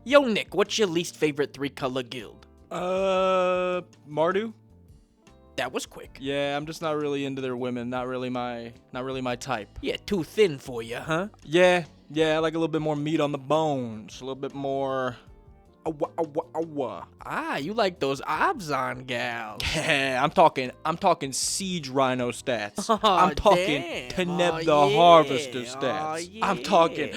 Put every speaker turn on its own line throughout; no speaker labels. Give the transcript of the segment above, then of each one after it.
Yo, Nick, what's your least favorite three-color guild?
Mardu?
That was quick.
Yeah, I'm just not really into their women. Not really my type.
Yeah, too thin for you, huh?
Yeah, I like a little bit more meat on the bones. A little bit more.
Ah, you like those Abzan gals.
Yeah, I'm talking siege rhino stats.
Aw,
I'm talking
damn.
Teneb
Aw,
the
yeah.
Harvester
Aw,
stats. I'm talking.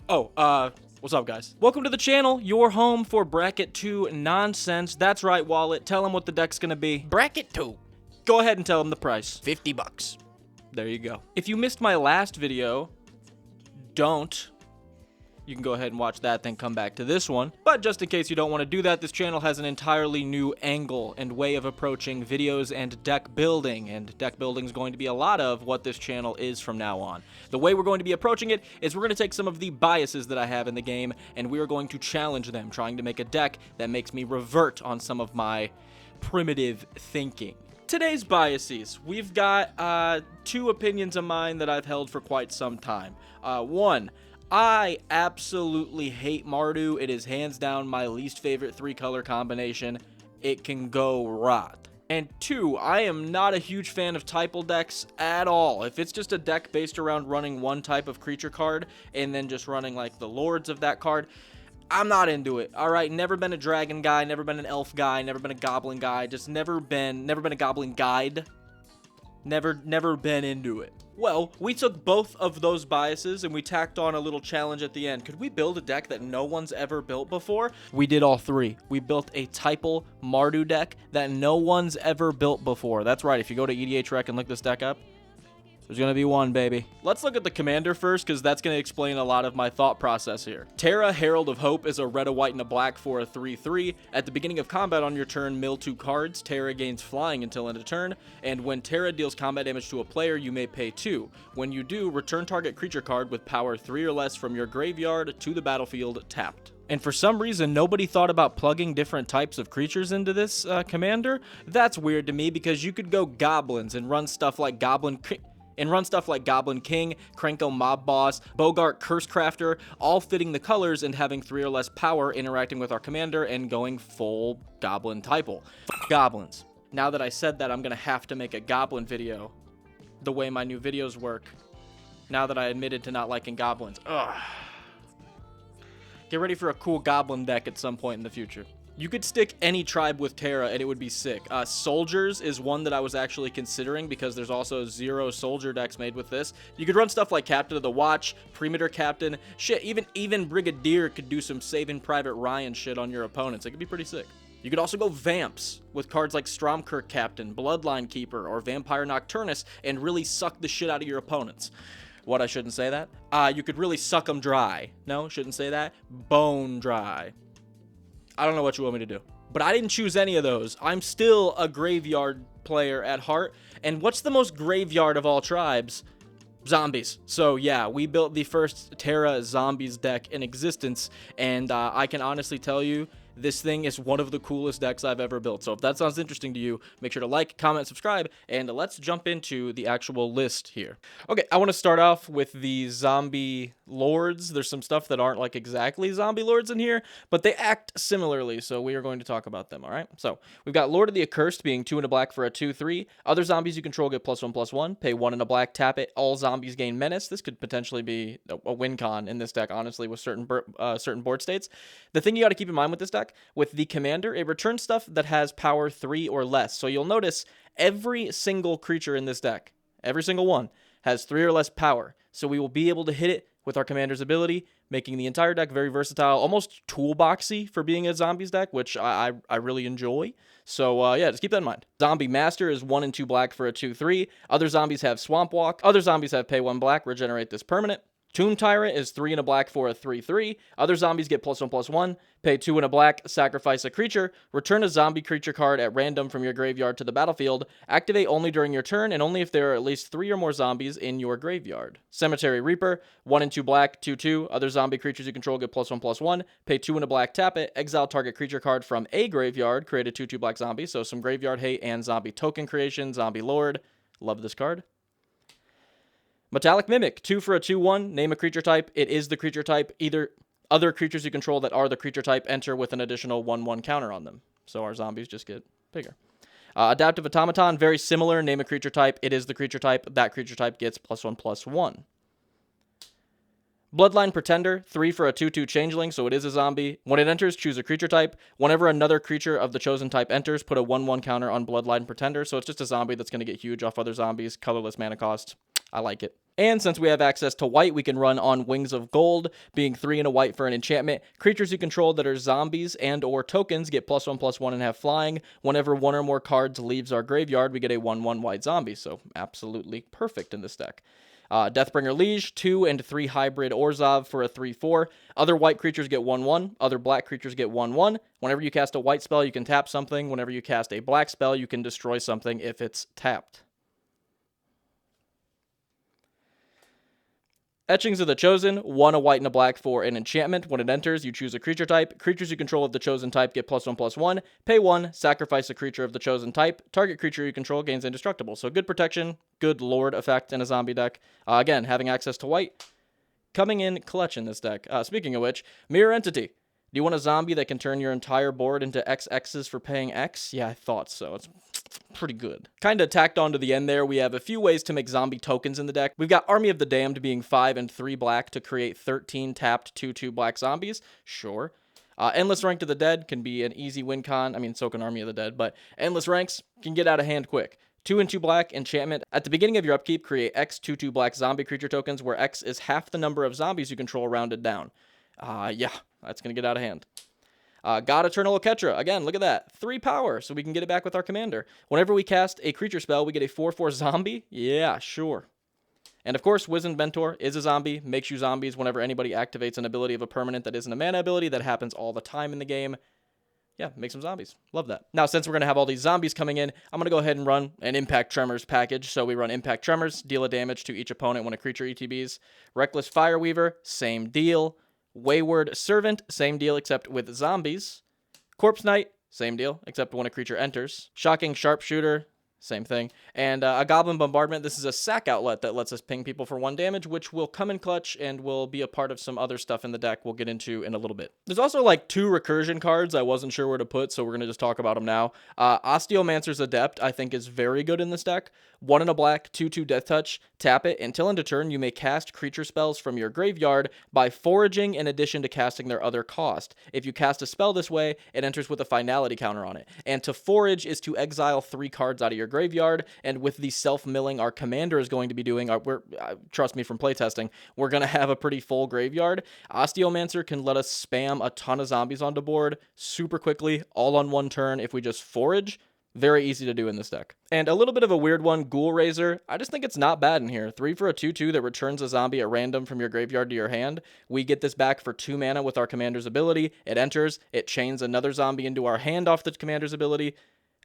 yeah.
What's up, guys? Welcome to the channel, your home for Bracket 2 nonsense. That's right, Wallet. Tell them what the deck's gonna be.
Bracket 2,
Go ahead and tell them the price.
$50.
There you go. If you missed my last video, you can go ahead and watch that, then come back to this one. But just in case you don't want to do that, this channel has an entirely new angle and way of approaching videos and deck building. And deck building is going to be a lot of what this channel is from now on. The way we're going to be approaching it is we're going to take some of the biases that I have in the game, and we are going to challenge them, trying to make a deck that makes me revert on some of my primitive thinking. Today's biases, we've got two opinions of mine that I've held for quite some time. One, I absolutely hate Mardu. It is hands down my least favorite three-color combination. It can go rot. And two, I am not a huge fan of typal decks at all. If it's just a deck based around running one type of creature card and then just running like the lords of that card, I'm not into it. All right, never been a dragon guy, never been an elf guy, never been a goblin guy, just never been a goblin guide. Never been into it. Well, we took both of those biases and we tacked on a little challenge at the end. Could we build a deck that no one's ever built before? We did all three. We built a typal Mardu deck that no one's ever built before. That's right, if you go to EDH Rec and look this deck up, there's gonna be one, baby. Let's look at the commander first, because that's gonna explain a lot of my thought process here. Terra, Herald of Hope, is a red, a white, and a black for a 3/3. At the beginning of combat on your turn, mill 2 cards. Terra gains flying until end of turn, and when Terra deals combat damage to a player, you may pay 2. When you do, return target creature card with power 3 or less from your graveyard to the battlefield tapped. And for some reason, nobody thought about plugging different types of creatures into this commander. That's weird to me, because you could go goblins and run stuff like Goblin King, Krenko Mob Boss, Bogart Cursecrafter, all fitting the colors and having 3 or less power, interacting with our commander, and going full Goblin typal. Goblins. Now that I said that, I'm gonna have to make a Goblin video the way my new videos work. Now that I admitted to not liking goblins. Ugh. Get ready for a cool Goblin deck at some point in the future. You could stick any tribe with Terra and it would be sick. Soldiers is one that I was actually considering, because there's also 0 soldier decks made with this. You could run stuff like Captain of the Watch, Perimeter Captain, shit, even Brigadier could do some Saving Private Ryan shit on your opponents. It could be pretty sick. You could also go Vamps with cards like Stromkirk Captain, Bloodline Keeper, or Vampire Nocturnus and really suck the shit out of your opponents. What, I shouldn't say that? You could really suck them dry. No, shouldn't say that. Bone dry. I don't know what you want me to do. But I didn't choose any of those. I'm still a graveyard player at heart. And what's the most graveyard of all tribes? Zombies. So yeah, we built the first Terra Zombies deck in existence. And I can honestly tell you, this thing is one of the coolest decks I've ever built. So if that sounds interesting to you, make sure to like, comment, subscribe, and let's jump into the actual list here. Okay, I want to start off with the zombie lords. There's some stuff that aren't like exactly zombie lords in here, but they act similarly, so we are going to talk about them, all right? So we've got Lord of the Accursed being 2 and a black for a 2/3. Other zombies you control get +1/+1. Pay 1 and a black, tap it. All zombies gain menace. This could potentially be a win con in this deck, honestly, with certain board states. The thing you got to keep in mind with this deck, with the commander, it returns stuff that has power 3 or less. So you'll notice every single creature in this deck, every single one, has 3 or less power. So we will be able to hit it with our commander's ability, making the entire deck very versatile, almost toolboxy for being a zombies deck, which I really enjoy. So yeah, just keep that in mind. Zombie Master is 1 and 2 black for a 2/3. Other zombies have Swamp Walk. Other zombies have pay 1 black, regenerate this permanent. Tomb Tyrant is 3 and a black for a 3/3. Other zombies get +1/+1. Pay 2 and a black, sacrifice a creature. Return a zombie creature card at random from your graveyard to the battlefield. Activate only during your turn and only if there are at least 3 or more zombies in your graveyard. Cemetery Reaper, 1 and 2 black, 2/2. Other zombie creatures you control get +1/+1. Pay 2 and a black, tap it. Exile target creature card from a graveyard. Create a 2/2 black zombie. So some graveyard hate and zombie token creation. Zombie Lord. Love this card. Metallic Mimic, 2 for a 2/1. Name a creature type. It is the creature type. Either Other creatures you control that are the creature type enter with an additional 1/1 counter on them. So our zombies just get bigger. Adaptive Automaton, very similar. Name a creature type. It is the creature type. That creature type gets +1/+1. Bloodline Pretender, 3 for a 2/2 changeling, so it is a zombie. When it enters, choose a creature type. Whenever another creature of the chosen type enters, put a 1/1 counter on Bloodline Pretender, so it's just a zombie that's going to get huge off other zombies. Colorless mana cost. I like it. And since we have access to white, we can run on Wings of Gold, being 3 and a white for an enchantment. Creatures you control that are zombies and or tokens get +1/+1 and have flying. Whenever one or more cards leaves our graveyard, we get a 1/1 white zombie, so absolutely perfect in this deck. Deathbringer Liege, 2 and 3 hybrid Orzhov for a 3/4. Other white creatures get 1/1. Other black creatures get 1/1. Whenever you cast a white spell, you can tap something. Whenever you cast a black spell, you can destroy something if it's tapped. Etchings of the Chosen, 1 a white and a black for an enchantment. When it enters, you choose a creature type. Creatures you control of the chosen type get +1/+1. Pay 1, sacrifice a creature of the chosen type. Target creature you control gains indestructible. So good protection, good lord effect in a zombie deck. Again, having access to white, coming in clutch in this deck. Speaking of which, Mirror Entity. Do you want a zombie that can turn your entire board into XXs for paying X? Yeah, I thought so. It's pretty good. Kind of tacked on to the end there, we have a few ways to make zombie tokens in the deck. We've got Army of the Damned being 5 and 3 black to create 13 tapped 2/2 black zombies. Sure. Endless Rank to the Dead can be an easy win con. I mean, so can Army of the Dead, but Endless Ranks can get out of hand quick. 2 and 2 black enchantment. At the beginning of your upkeep, create X 2/2 black zombie creature tokens, where X is half the number of zombies you control rounded down. Yeah, that's going to get out of hand. God Eternal Oketra. Again, look at that. 3 power, so we can get it back with our commander. Whenever we cast a creature spell, we get a 4/4 zombie. Yeah, sure. And of course, Wizened Mentor is a zombie. Makes you zombies whenever anybody activates an ability of a permanent that isn't a mana ability. That happens all the time in the game. Yeah, make some zombies. Love that. Now, since we're going to have all these zombies coming in, I'm going to go ahead and run an Impact Tremors package. So we run Impact Tremors, deal a damage to each opponent when a creature ETBs. Reckless Fireweaver, same deal. Wayward Servant, same deal except with zombies. Corpse Knight, same deal except when a creature enters. Shocking Sharpshooter, same thing. And a Goblin Bombardment. This is a sack outlet that lets us ping people for 1 damage, which will come in clutch and will be a part of some other stuff in the deck we'll get into in a little bit. There's also like 2 recursion cards I wasn't sure where to put, so we're going to just talk about them now. Osteomancer's Adept, I think, is very good in this deck. 1 in a black, 2/2 Death Touch. Tap it. Until end of turn, you may cast creature spells from your graveyard by foraging in addition to casting their other cost. If you cast a spell this way, it enters with a finality counter on it. And to forage is to exile 3 cards out of your graveyard. And with the self-milling our commander is going to be doing, trust me from playtesting, we're going to have a pretty full graveyard. Osteomancer can let us spam a ton of zombies onto board super quickly, all on 1 turn if we just forage. Very easy to do in this deck. And a little bit of a weird one, Ghoul Raiser. I just think it's not bad in here. 3 for a 2/2 that returns a zombie at random from your graveyard to your hand. We get this back for 2 mana with our commander's ability. It enters, it chains another zombie into our hand off the commander's ability.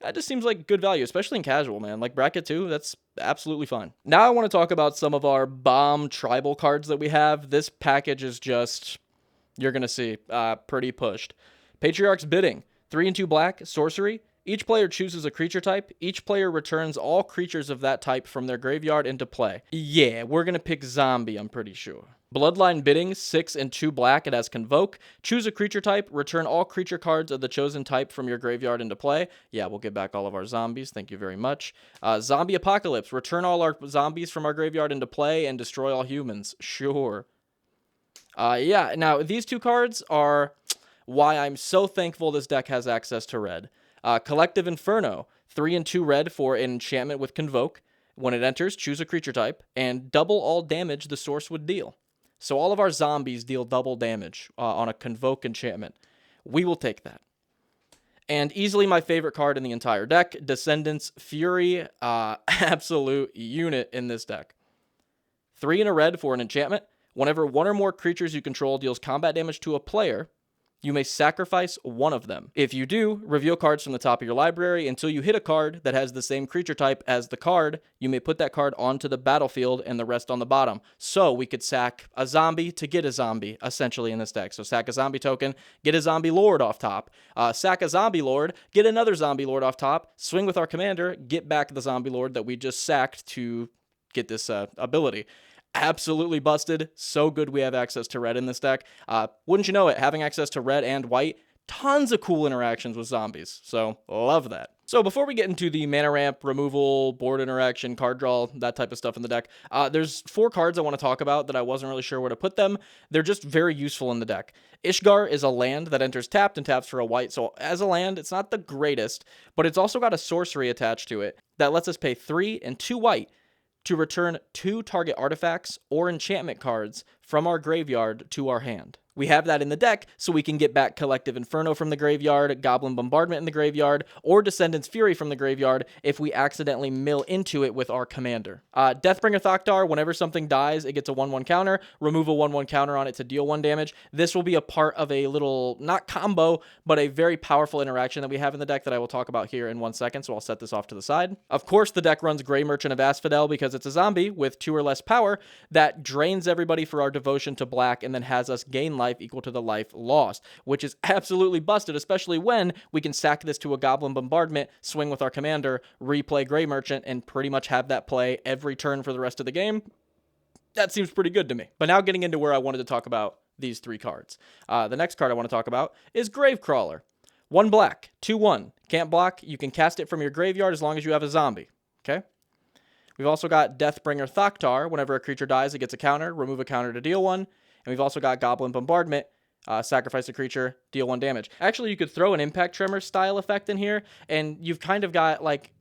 That just seems like good value, especially in casual, man. Like bracket 2, that's absolutely fine. Now I want to talk about some of our bomb tribal cards that we have. This package is just, you're going to see, pretty pushed. Patriarch's Bidding, 3 and 2 black, sorcery. Each player chooses a creature type. Each player returns all creatures of that type from their graveyard into play. Yeah, we're going to pick zombie, I'm pretty sure. Bloodline Bidding, 6 and 2 black. It has Convoke. Choose a creature type. Return all creature cards of the chosen type from your graveyard into play. Yeah, we'll get back all of our zombies. Thank you very much. Zombie Apocalypse. Return all our zombies from our graveyard into play and destroy all humans. Sure. Yeah, now these 2 cards are why I'm so thankful this deck has access to red. Collective Inferno, 3 and 2 red for an enchantment with Convoke. When it enters, choose a creature type, and double all damage the source would deal. So all of our zombies deal double damage on a Convoke enchantment. We will take that. And easily my favorite card in the entire deck, Descendants Fury, absolute unit in this deck. 3 and a red for an enchantment. Whenever 1 or more creatures you control deals combat damage to a player, you may sacrifice 1 of them. If you do, reveal cards from the top of your library until you hit a card that has the same creature type as the card. You may put that card onto the battlefield and the rest on the bottom. So we could sack a zombie to get a zombie, essentially, in this deck. So sack a zombie token, get a zombie lord off top. Sack a zombie lord, get another zombie lord off top, swing with our commander, get back the zombie lord that we just sacked to get this ability. absolutely busted. So good we have access to red in this deck. Wouldn't you know it, having access to red and white, tons of cool interactions with zombies. So love that. So before we get into the mana ramp, removal, board interaction, card draw, that type of stuff in the deck, there's 4 cards I want to talk about that I wasn't really sure where to put them. They're just very useful in the deck. Ishgar is a land that enters tapped and taps for a white. So as a land, it's not the greatest, but it's also got a sorcery attached to it that lets us pay 3 and 2 white to return 2 target artifacts or enchantment cards from our graveyard to our hand. We have that in the deck so we can get back Collective Inferno from the graveyard, Goblin Bombardment in the graveyard, or Descendant's Fury from the graveyard if we accidentally mill into it with our commander. Deathbringer Thoktar, whenever something dies, it gets a 1/1 counter. Remove a 1/1 counter on it to deal 1 damage. This will be a part of a little, not combo, but a very powerful interaction that we have in the deck that I will talk about here in 1 second, so I'll set this off to the side. Of course, the deck runs Grey Merchant of Asphodel because it's a zombie with 2 or less power that drains everybody for our devotion to black and then has us gain life equal to the life lost, which is absolutely busted, especially when we can sack this to a Goblin Bombardment, swing with our commander, replay Grey Merchant, and pretty much have that play every turn for the rest of the game. That seems pretty good to me. But now getting into where I wanted to talk about these 3 cards. The next card I want to talk about is Gravecrawler. 1 black, 2/1. Can't block. You can cast it from your graveyard as long as you have a zombie. Okay? We've also got Deathbringer Thoktar. Whenever a creature dies, it gets a counter. Remove a counter to deal 1. And we've also got Goblin Bombardment. Sacrifice a creature, deal 1 damage. Actually, you could throw an Impact Tremor style effect in here, and you've kind of got like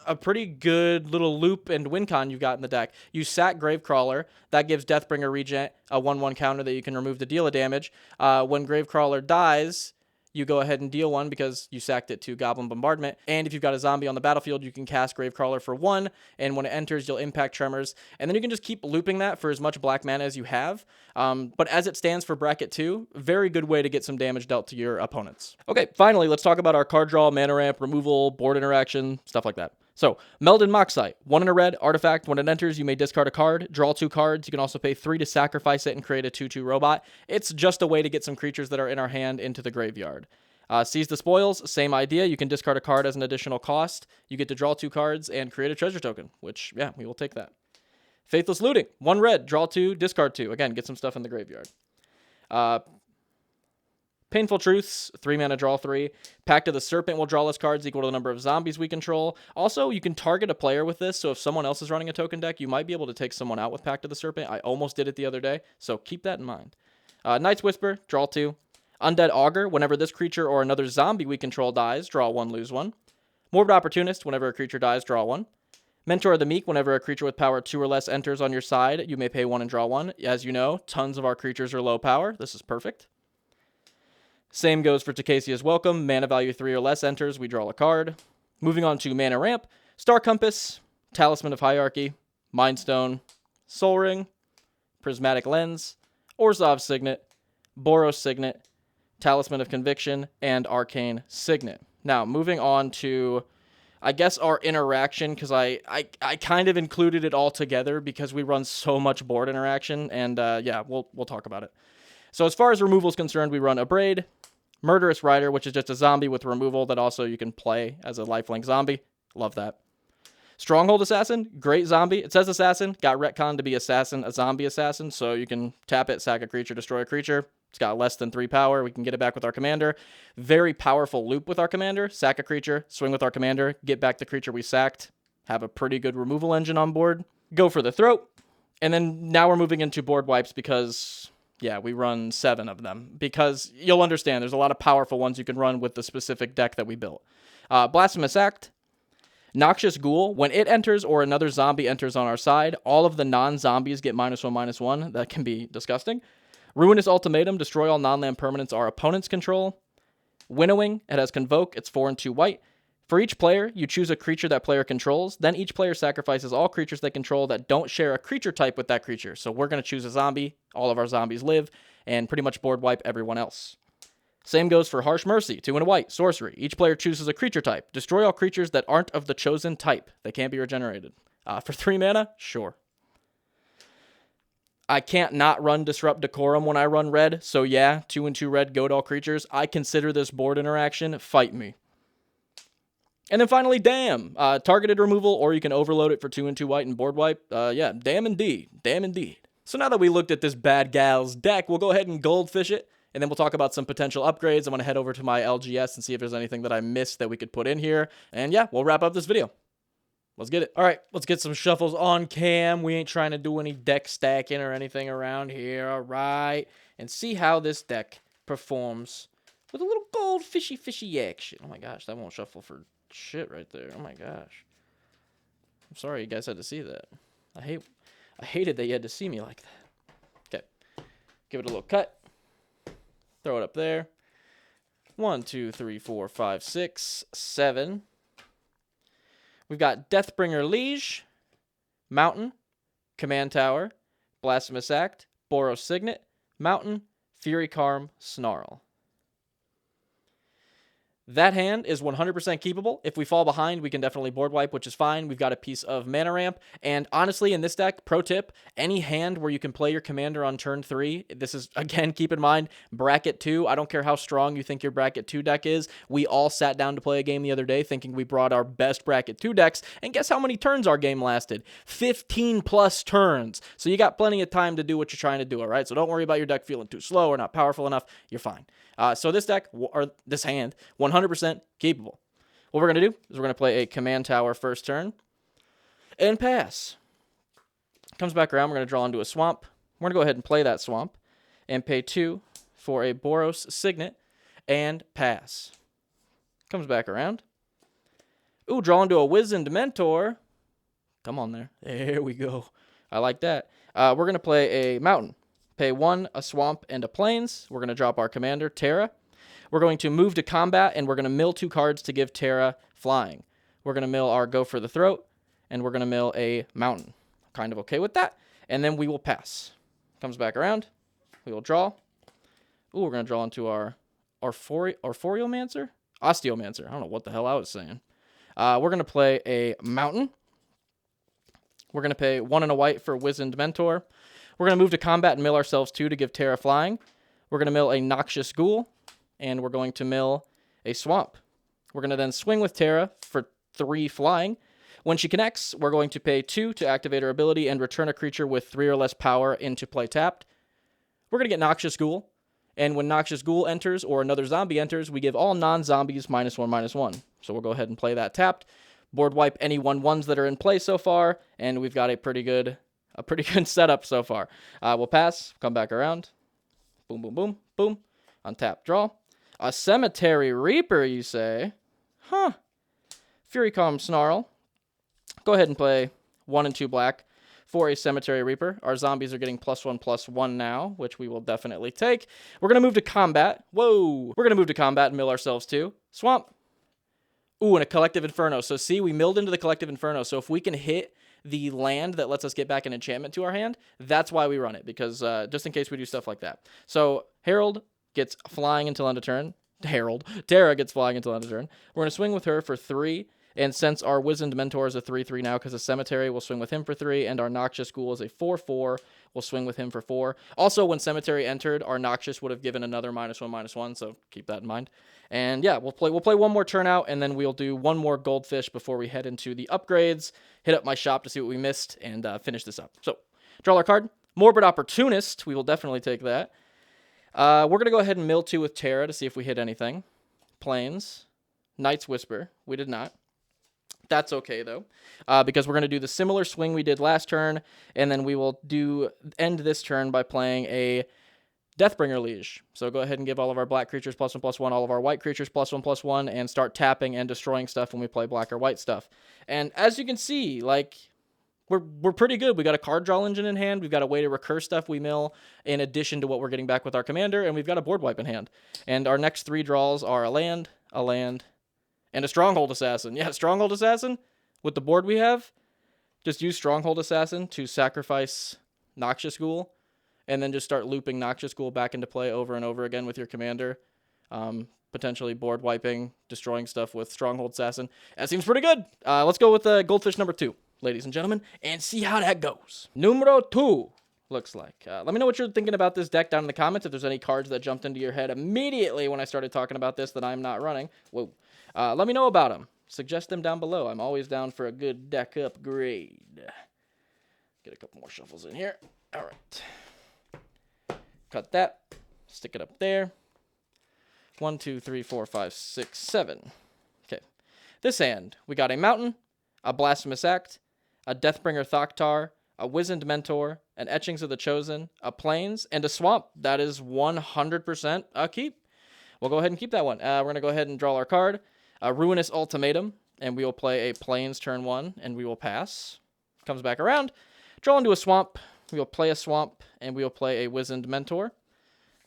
a pretty good little loop and win con you've got in the deck. You sack Gravecrawler. That gives Deathbringer Regent a 1/1 counter that you can remove to deal a damage. When Gravecrawler dies, you go ahead and deal 1 because you sacked it to Goblin Bombardment. And if you've got a zombie on the battlefield, you can cast Gravecrawler for 1. And when it enters, you'll Impact Tremors. And then you can just keep looping that for as much black mana as you have. But as it stands for bracket 2, very good way to get some damage dealt to your opponents. Okay, finally, let's talk about our card draw, mana ramp, removal, board interaction, stuff like that. So, Meldon Moxite, 1 in a red, artifact. When it enters, you may discard a card, draw 2 cards. You can also pay 3 to sacrifice it and create a 2/2 robot. It's just a way to get some creatures that are in our hand into the graveyard. Seize the Spoils, same idea. You can discard a card as an additional cost. You get to draw 2 cards and create a treasure token, which, yeah, we will take that. Faithless Looting, 1 red, draw 2, discard 2. Again, get some stuff in the graveyard. Painful Truths, 3 mana, draw 3. Pact of the Serpent will draw less cards equal to the number of zombies we control. Also, you can target a player with this, so if someone else is running a token deck, you might be able to take someone out with Pact of the Serpent. I almost did it the other day, so keep that in mind. Night's Whisper, draw 2. Undead Augur, whenever this creature or another zombie we control dies, draw 1, lose 1. Morbid Opportunist, whenever a creature dies, draw 1. Mentor of the Meek, whenever a creature with power 2 or less enters on your side, you may pay 1 and draw 1. As you know, tons of our creatures are low power. This is perfect. Same goes for Takesia's Welcome. Mana value 3 or less enters, we draw a card. Moving on to Mana Ramp, Star Compass, Talisman of Hierarchy, Mind Stone, Soul Ring, Prismatic Lens, Orzhov Signet, Boros Signet, Talisman of Conviction, and Arcane Signet. Now, moving on to, I guess, our interaction, because I kind of included it all together because we run so much board interaction, and yeah, we'll talk about it. So as far as removal is concerned, we run Abrade, Murderous Rider, which is just a zombie with removal that also you can play as a lifelink zombie. Love that. Stronghold Assassin, great zombie. It says Assassin, got retconned to be Assassin, a zombie assassin, so you can tap it, sack a creature, destroy a creature. It's got less than 3 power. We can get it back with our commander. Very powerful loop with our commander. Sack a creature, swing with our commander, get back the creature we sacked. Have a pretty good removal engine on board. Go for the throat. And then now we're moving into board wipes because, yeah, we run 7 of them. Because you'll understand there's a lot of powerful ones you can run with the specific deck that we built. Blasphemous Act. Noxious Ghoul. When it enters or another zombie enters on our side, all of the non-zombies get -1/-1. That can be disgusting. Ruinous Ultimatum, destroy all non-land permanents our opponents control. Winnowing, it has Convoke, it's 4 and 2 white. For each player, you choose a creature that player controls, then each player sacrifices all creatures they control that don't share a creature type with that creature. So we're going to choose a zombie, all of our zombies live, and pretty much board wipe everyone else. Same goes for Harsh Mercy, 2 and a white, sorcery. Each player chooses a creature type. Destroy all creatures that aren't of the chosen type. They can't be regenerated. For 3 mana, sure. I can't not run Disrupt Decorum when I run red, so yeah, 2 and 2 red, goad all creatures. I consider this board interaction, fight me. And then finally, Dam. Targeted removal, or you can overload it for 2 and 2 white and board wipe. Yeah, Dam indeed. Dam indeed. So now that we looked at this bad gal's deck, we'll go ahead and Goldfish it, and then we'll talk about some potential upgrades. I'm going to head over to my LGS and see if there's anything that I missed that we could put in here. And yeah, we'll wrap up this video. Let's get it. All right, let's get some shuffles on cam. We ain't trying to do any deck stacking or anything around here. All right. And see how this deck performs with a little fishy action. Oh my gosh, that won't shuffle for shit right there. Oh my gosh. I'm sorry you guys had to see that. I hated that you had to see me like that. Okay. Give it a little cut. Throw it up there. 1, 2, 3, 4, 5, 6, 7. We've got Deathbringer Liege, Mountain, Command Tower, Blasphemous Act, Boros Signet, Mountain, Fury Karm, Snarl. That hand is 100% keepable. If we fall behind, we can definitely board wipe, which is fine. We've got a piece of mana ramp. And honestly, in this deck, pro tip, any hand where you can play your commander on turn 3, this is, again, keep in mind, bracket 2. I don't care how strong you think your bracket 2 deck is. We all sat down to play a game the other day thinking we brought our best bracket 2 decks. And guess how many turns our game lasted? 15 plus turns. So you got plenty of time to do what you're trying to do, all right? So don't worry about your deck feeling too slow or not powerful enough. You're fine. So this deck, or this hand, 100% keepable. What we're going to do is we're going to play a Command Tower first turn and pass. Comes back around, we're going to draw into a swamp. We're going to go ahead and play that swamp and pay 2 for a Boros Signet and pass. Comes back around. Ooh, draw into a Wizened Mentor. Come on there. There we go. I like that. We're going to play a Mountain. Pay 1, a Swamp, and a Plains. We're going to drop our commander, Terra. We're going to move to combat, and we're going to mill 2 cards to give Terra flying. We're going to mill our Go for the Throat, and we're going to mill a Mountain. Kind of okay with that. And then we will pass. Comes back around. We will draw. Ooh, we're going to draw into our Orphoriomancer? Osteomancer. I don't know what the hell I was saying. We're going to play a Mountain. We're going to pay 1 and a white for Wizened Mentor. We're going to move to combat and mill ourselves 2 to give Terra flying. We're going to mill a Noxious Ghoul, and we're going to mill a Swamp. We're going to then swing with Terra for 3 flying. When she connects, we're going to pay 2 to activate her ability and return a creature with 3 or less power into play tapped. We're going to get Noxious Ghoul, and when Noxious Ghoul enters or another zombie enters, we give all non-zombies -1/-1. So we'll go ahead and play that tapped. Board wipe any 1/1s that are in play so far, and we've got a pretty good setup so far. We'll pass, come back around. Boom, boom, boom, boom. Untap, draw. A Cemetery Reaper, you say? Huh. Fury Calm Snarl. Go ahead and play 1 and 2 black for a Cemetery Reaper. Our zombies are getting +1/+1 now, which we will definitely take. We're going to move to combat. Whoa. We're going to move to combat and mill ourselves 2. Swamp. Ooh, and a Collective Inferno. So see, we milled into the Collective Inferno. So if we can hit the land that lets us get back an enchantment to our hand, that's why we run it, because just in case we do stuff like that. So Herald gets flying until end of turn. Terra gets flying until end of turn. We're going to swing with her for 3, and since our Wizened Mentor is a 3/3 now because of Cemetery, we'll swing with him for 3, and our Noxious Ghoul is a 4/4. We'll swing with him for 4. Also, when Cemetery entered, our Noxious would have given another -1/-1, so keep that in mind. And yeah, we'll play 1 more turn out, and then we'll do 1 more Goldfish before we head into the upgrades, hit up my shop to see what we missed, and finish this up. So, draw our card. Morbid Opportunist. We will definitely take that. We're going to go ahead and mill 2 with Terra to see if we hit anything. Plains. Night's Whisper. We did not. That's okay, though, because we're going to do the similar swing we did last turn, and then we will end this turn by playing a Deathbringer Liege. So go ahead and give all of our black creatures +1/+1, all of our white creatures +1/+1, and start tapping and destroying stuff when we play black or white stuff. And as you can see, like, we're pretty good. We got a card draw engine in hand. We've got a way to recur stuff we mill in addition to what we're getting back with our commander, and we've got a board wipe in hand. And our next 3 draws are a land, and a Stronghold Assassin. Yeah, Stronghold Assassin, with the board we have, just use Stronghold Assassin to sacrifice Noxious Ghoul, and then just start looping Noxious Ghoul back into play over and over again with your commander. Potentially board wiping, destroying stuff with Stronghold Assassin. That seems pretty good. Let's go with Goldfish number 2, ladies and gentlemen, and see how that goes. Numero 2. Looks like. Let me know what you're thinking about this deck down in the comments. If there's any cards that jumped into your head immediately when I started talking about this that I'm not running. Whoa. Let me know about them. suggest them down below. I'm always down for a good deck upgrade. Get a couple more shuffles in here. All right. Cut that. Stick it up there. 1, 2, 3, 4, 5, 6, 7. Okay. This hand, we got a Mountain, a Blasphemous Act, a Deathbringer Thoktar, a Wizened Mentor, an Etchings of the Chosen, a Plains, and a Swamp. That is 100% a keep. We'll go ahead and keep that one. We're going to go ahead and draw our card. A Ruinous Ultimatum, and we will play a Plains turn 1, and we will pass. Comes back around. Draw into a Swamp. We will play a Swamp, and we will play a Wizened Mentor.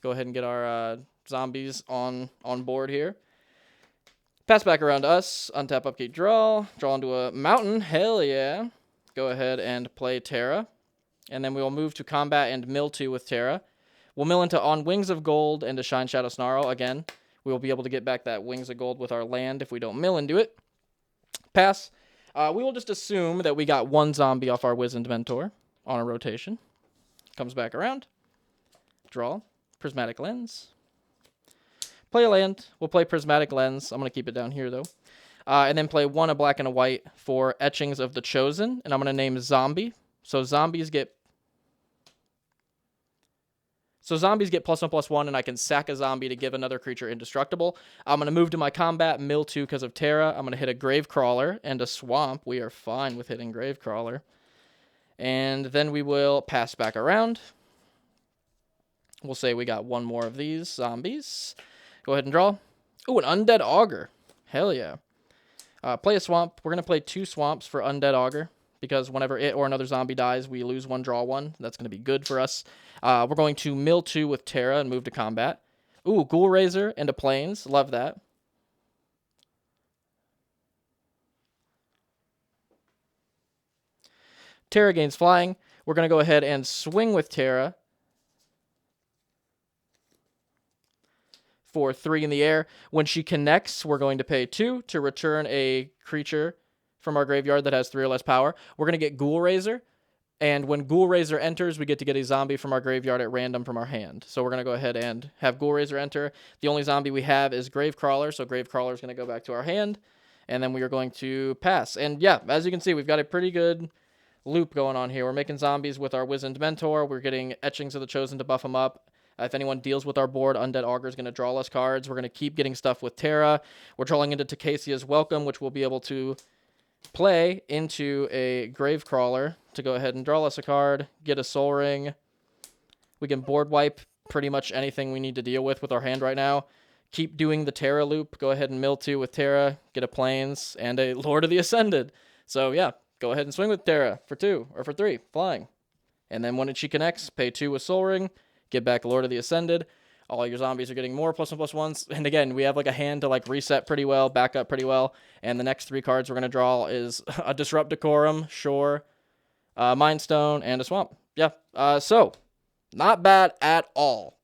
Go ahead and get our zombies on board here. Pass back around to us. Untap, upkeep, draw. Draw into a Mountain. Hell yeah. Go ahead and play Terra. And then we will move to combat and mill 2 with Terra. We'll mill into On Wings of Gold and to Shine Shadow Snarl. Again, we will be able to get back that Wings of Gold with our land if we don't mill into it. Pass. We will just assume that we got one zombie off our Wizened Mentor on a rotation. Comes back around. Draw. Prismatic Lens. Play a land. We'll play Prismatic Lens. I'm going to keep it down here, though. And then play 1 a black and a white for Etchings of the Chosen. And I'm going to name Zombie. So zombies get +1/+1, and I can sack a zombie to give another creature indestructible. I'm going to move to my combat, mill 2 because of Terra. I'm going to hit a Gravecrawler and a Swamp. We are fine with hitting Gravecrawler. And then we will pass back around. We'll say we got 1 more of these zombies. Go ahead and draw. Ooh, an Undead Augur. Hell yeah. Play a Swamp. We're going to play 2 Swamps for Undead Augur, because whenever it or another zombie dies, we lose 1, draw 1. That's going to be good for us. We're going to mill 2 with Terra and move to combat. Ooh, Ghoul Razor and a Plains. Love that. Terra gains flying. We're going to go ahead and swing with Terra for 3 in the air. When she connects, we're going to pay 2 to return a creature from our graveyard that has 3 or less power. We're going to get Ghoul Razor, and when Ghoul Razor enters, we get to get a zombie from our graveyard at random from our hand. So we're going to go ahead and have Ghoul Razor enter. The only zombie we have is Gravecrawler, so Gravecrawler is going to go back to our hand, and then we are going to pass. And yeah, as you can see, we've got a pretty good loop going on here. We're making zombies with our Wizened Mentor. We're getting Etchings of the Chosen to buff them up. If anyone deals with our board, Undead Augur is going to draw less cards. We're going to keep getting stuff with Terra. We're drawing into Takasia's Welcome, which we'll be able to play into a Gravecrawler to go ahead and draw us a card, get a Soul Ring. We can board wipe pretty much anything we need to deal with our hand right now. Keep doing the Terra loop. Go ahead and mill 2 with Terra, get a Plains, and a Lord of the Ascended. So yeah, go ahead and swing with Terra for 2 or for 3, flying. And then when she connects, pay 2 with Soul Ring, get back Lord of the Ascended. All your zombies are getting more +1/+1s. And again, we have like a hand to like reset pretty well, back up pretty well. And the next 3 cards we're going to draw is a Disrupt Decorum, Shore, Mind Stone, and a Swamp. Yeah, so not bad at all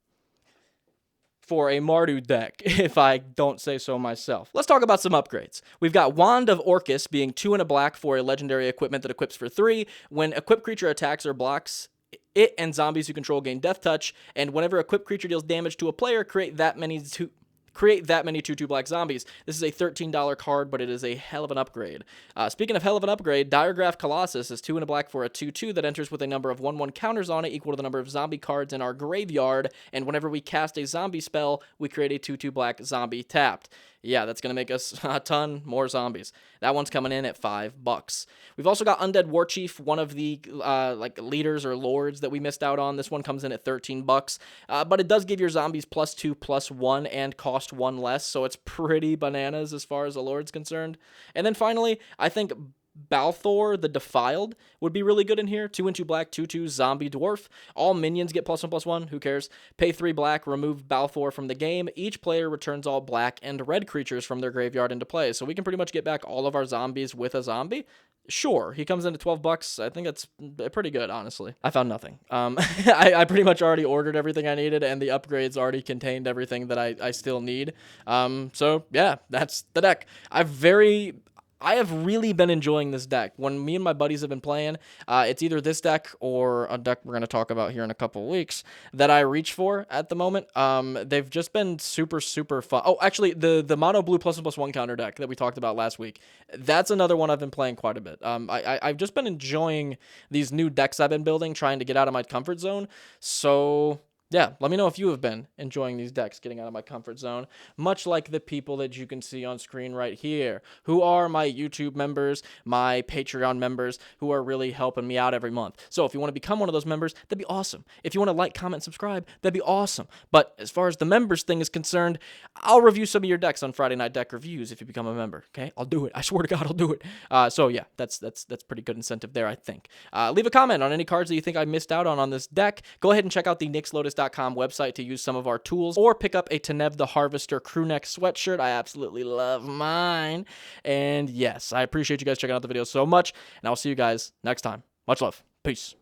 for a Mardu deck, if I don't say so myself. Let's talk about some upgrades. We've got Wand of Orcus being 2 and a black for a legendary equipment that equips for 3. When equipped creature attacks or blocks, it and zombies you control gain Death Touch, and whenever equipped creature deals damage to a player, create that many 2/2 black zombies. This is a $13 card, but it is a hell of an upgrade. Speaking of hell of an upgrade, Diregraph Colossus is 2 and a black for a 2/2 that enters with a number of 1/1 counters on it equal to the number of zombie cards in our graveyard, and whenever we cast a zombie spell, we create a 2/2 black zombie tapped. Yeah, that's going to make us a ton more zombies. That one's coming in at $5. We've also got Undead Warchief, one of the leaders or lords that we missed out on. This one comes in at $13, but it does give your zombies +2/+1 and cost 1 less, so it's pretty bananas as far as the lord's concerned. And then finally, I think Balthor the Defiled would be really good in here. 2 and 2 black, 2/2 zombie dwarf. All minions get +1/+1. Who cares? Pay 3 black, remove Balthor from the game. Each player returns all black and red creatures from their graveyard into play. So we can pretty much get back all of our zombies with a zombie. Sure, he comes in at $12. I think that's pretty good, honestly. I found nothing. I pretty much already ordered everything I needed, and the upgrades already contained everything that I still need. So yeah, that's the deck. I have really been enjoying this deck. When me and my buddies have been playing, it's either this deck or a deck we're going to talk about here in a couple weeks that I reach for at the moment. They've just been super, super fun. Oh, actually, the mono blue +1/+1 counter deck that we talked about last week, that's another one I've been playing quite a bit. I've just been enjoying these new decks I've been building, trying to get out of my comfort zone. So yeah, let me know if you have been enjoying these decks, getting out of my comfort zone, much like the people that you can see on screen right here, who are my YouTube members, my Patreon members, who are really helping me out every month. So if you want to become one of those members, that'd be awesome. If you want to like, comment, subscribe, that'd be awesome. But as far as the members thing is concerned, I'll review some of your decks on Friday Night Deck Reviews if you become a member, okay? I'll do it. I swear to God, I'll do it. So yeah, that's pretty good incentive there, I think. Leave a comment on any cards that you think I missed out on this deck. Go ahead and check out the NixLotus.com website to use some of our tools, or pick up a Tenev the Harvester crewneck sweatshirt. I absolutely love mine. And yes, I appreciate you guys checking out the video so much, and I'll see you guys next time. Much love. Peace.